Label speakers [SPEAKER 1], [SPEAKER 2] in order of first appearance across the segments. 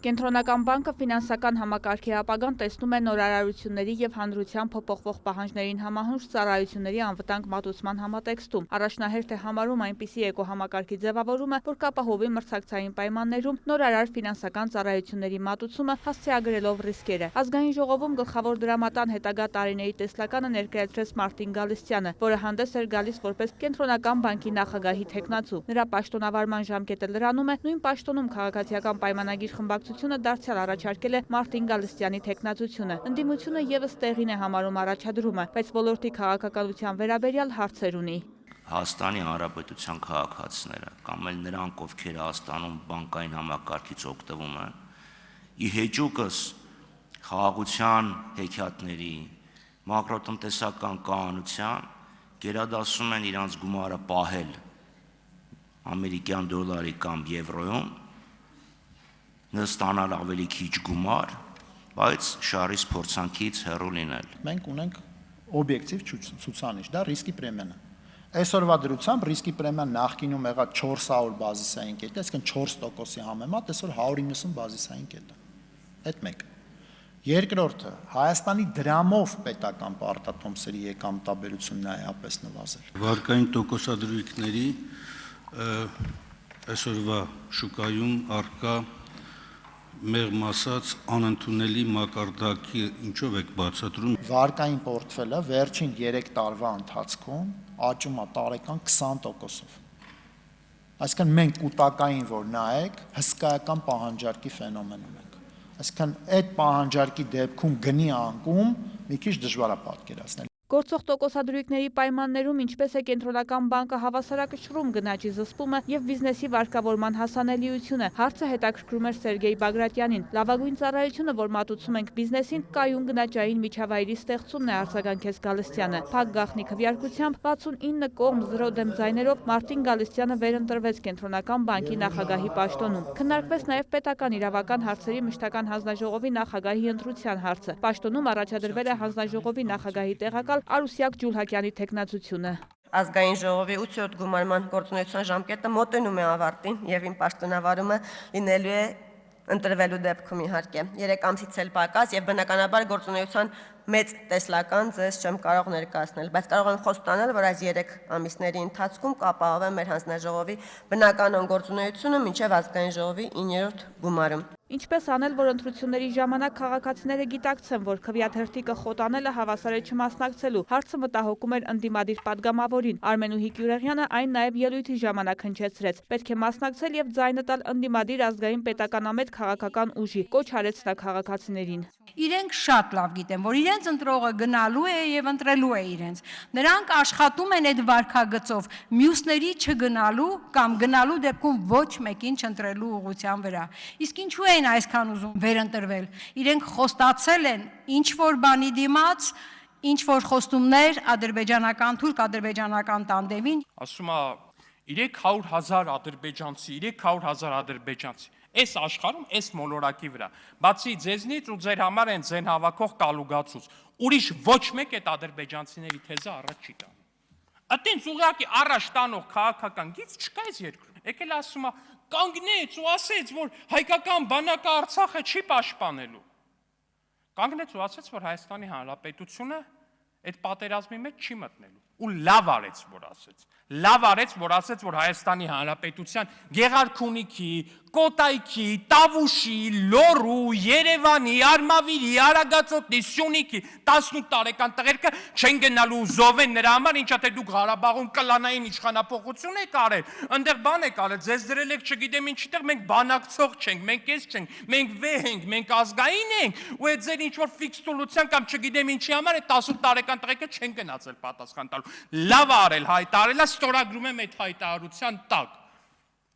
[SPEAKER 1] Կենտրոնական բանկը ֆինանսական համակարգի ապագան տեսնում է նորարարությունների և հանրության փոփոխվող պահանջներին համահունչ ծառայությունների անվտանգ մատուցման համատեքստում։ Առաջնահերթ է համարում այնպիսի էկոհամակարգի ձևավորումը, որ կապահովի մրցակցային պայմաններում նորարար ֆինանսական ծառայությունների մատուցումը, հասցեագրելով ռիսկերը։ Ազգային ժողովում գլխավոր դրամատան հետագա տարիների տեսլականը ներկայացրեց Մարտին Գալստյանը, որը հանդես էր գալիս որպես Կենտրոնական բանկի նախագահի թեկնածու։ Նրա պաշտոնավարման ժամկետը լրանում է նույն պաշտոնում քաղաքացիական պայմանագիր խմբակցությունը դարձյալ առաջարկել է Մարտին Գալստյանի թեկնածությունը։ Ընդդիմությունը ևս տեղին է համարում առաջադրումը, բայց ոլորտի քաղաքականության վերաբերյալ հարցեր ունի։
[SPEAKER 2] Հայաստանի Հանրապետության քաղաքացիները կամ էլ նրանք, ովքեր Հայաստանում բանկային համակարգից օգտվում են, ի հեճուկս խաղաղության հեքիաթների, մակրոտնտեսական կայունության գերադասում են իրանց գումարը պահել ամերիկյան դոլարի կամ եվրոյում, ստանալ ավելի քիչ գումար, բայց շարից փորձանքից հեռու լինել։
[SPEAKER 3] Մենք ունենք օբյեկտիվ ցուցանիշ, դա ռիսկի պրեմիան է։ Այսօրվա դրությամբ ռիսկի պրեմիան նախկինում եղած 400 բազիսային կետ է, այսինքն 4%-ի համեմատ այսօր 190 բազիսային կետ է։ Այդ մեկ։ Երկրորդը, Հայաստանի դրամով պետական պարտատոմսերի եկամտաբերությունն է այապես նվազել։
[SPEAKER 4] Վարկային տոկոսադրույքների այսօրվա շուկայում առկա մեղմ ասած անընդունելի մակարդակի ինչով եք բացատրում։
[SPEAKER 3] Վարկային պորտֆելը վերջին 3 տարվա ընթացքում աճում է տարեկան 20%-ով։ Այսինքն մենք կൂട്ടակային որ նայեք, հսկայական պահանջարկի ֆենոմեն ունենք։ Այսինքն այդ պահանջարկի դեպքում գնի անկում մի քիչ դժվար է պատկերացնել։
[SPEAKER 1] Գործող տոկոսադրույքների պայմաններում ինչպես է Կենտրոնական բանկը հավասարակշռում գնաճի զսպումը և բիզնեսի վարկավորման հասանելիությունը։ Հարցը հետաքրքրում էր Սերգեյ Բագրատյանին։ Լավագույն ծառայությունը, որ մատուցում ենք բիզնեսին, կայուն գնաճային միջավայրի ստեղծումն է, արձագանքեց Գալստյանը։ Փակ գաղտնի քվեարկությամբ 69 կողմ 0 դեմ ձայներով Մարտին Գալստյանը վերընտրվեց Կենտրոնական բանկի նախագահի պաշտոնում։ Քննարկվեց նաև պետական իրավական հարցերի մշտական հանձնաժողովի նախագահի ընտրության հարցը։ Պաշտոնում առաջադրվել է հանձնաժողովի նախագահի տեղակալ Արուսյակ Ջուլհակյանի թեկնածությունը։
[SPEAKER 5] Ազգային ժողովի 8-րդ գումարման գործունեության ժամկետը մոտենում է ավարտին եւ իմ պաշտոնավարումը լինելու է ընտրվելու դեպքում իհարկե 3 ամսից էլ պակաս եւ բնականաբար գործունեության մեծ տեսլական ձեզ չեմ կարող ներկայացնել, բայց կարող եմ խոսք տանել, որ այս 3 ամիսների ընթացքում կապահովեմ մեր հանձնաժողովի բնականon գործունեությունը մինչև ազգային ժողովի 9-րդ գումարում։
[SPEAKER 1] Ինչպես անել, որ ընտրությունների ժամանակ քաղաքացիները գիտակցեն, որ քվեաթերթիկը խոտանելը հավասար է չմասնակցելու։ Հարցը մտահոգում էր ընդդիմադիր падգամավորին։ Արմենուհի Գյուրեղյանը այն նաև ելույթի ժամանակ հնչեցրեց։ Պետք է մասնակցել եւ ձայնը տալ ընդդիմադիր ազգային պետականամետ քաղաքական ուժի, կոչ արեց նա քաղաքացիներին։
[SPEAKER 6] Իրենք շատ լավ գիտեն, որ իրենց ընտրողը գնալու է եւ ընտրելու է իրենց։ Նրանք աշխատում են այդ վարկագծով մյուսների չգնալու կամ գնալու դեպքում ոչ մեկին չընտրելու ուղղության վրա։ Իսկ ինչու են այսքան ուզում վերընտրվել։ Իրենք խոստացել են ինչ որ բանի դիմաց, ինչ որ խոստումներ ադրբեջանական, թուրք-ադրբեջանական տանդեմին։
[SPEAKER 7] Ասում է 300,000 ադրբեջանցի, 300,000 ադրբեջանցի։ Այս աշխարհում այս մոլորակի վրա, բացի ձեզնից ու ձեր համար են ձեն հավաքող կալուգացուց, ուրիշ ոչ մեկ այդ ադրբեջանցիների թեզը առաջ չի տանում։ Այդտենց ուղղակի առաջ տանող քաղաքական գիծ չկա այս երկրում։ Եկել ասում է կանգնեց ու ասեց, որ հայկական բանակը Արցախը չի պաշտպանելու։ Կանգնեց ու ասեց, որ Հայաստանի Հանրապետությունը այդ պատերազմի մեջ չի մտնելու։ Ու լավ արեց, որ ասեց։ Լավ արեց, որ ասեց, որ Հայաստանի Հանրապետության Գեղարքունիքի, Կոտայքի, Տավուշի, Լոռու, Երևանի, Արմավիրի, Արագածոտնի, Սյունիքի 18 տարեկան տղերքը չեն գնալու զոհվեն նրա համար, ինչա թե դուք Ղարաբաղում կլանային իշխանապողություն եք արել, այնտեղ բան եք արել, ձեզ դրել եք չգիտեմ ինչտեղ, մենք բանակցող չենք, մենք էս չենք, մենք վեհ ենք, մենք ազգային ենք, ու այդ ձեր ինչ որ ֆիքս տուլության կամ չգիտեմ ինչի համար այդ 18 տարեկան տղերքը չեն գնացել պատասխան տալու։ Լավ արել հայտարարելա, ստորագրում եմ այդ հայտարարության տակ։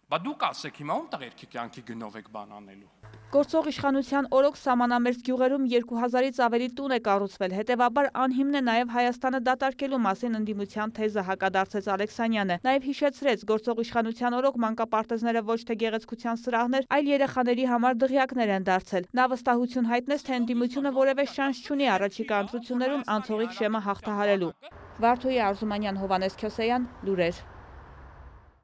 [SPEAKER 7] Բա դուք ասեք հիմա ում տղերքի կյանքի գնով եք բան անելու։
[SPEAKER 1] Գործող իշխանության օրոք սահմանամերձ գյուղերում 2000-ից ավելի տուն է կառուցվել, հետևաբար անհիմն է նաև Հայաստանը դատարկելու մասին ընդդիմության թեզը, հակադարձեց Ալեքսանյանը։ Նաև հիշեցրեց, գործող իշխանության օրոք մանկապարտեզները ոչ թե գեղեցկության սրահներ, այլ երեխաների համար դղյակներ են դարձել։ Նա վստահություն հայտնեց, թե ընդդիմությունը որևէ շանս չունի առաջիկա ընտրություններում անցողիկ շեմը հաղթահարելու։ Վարդուհի Արզումանյան, Հովհաննես Քյոսեյան, լուրեր։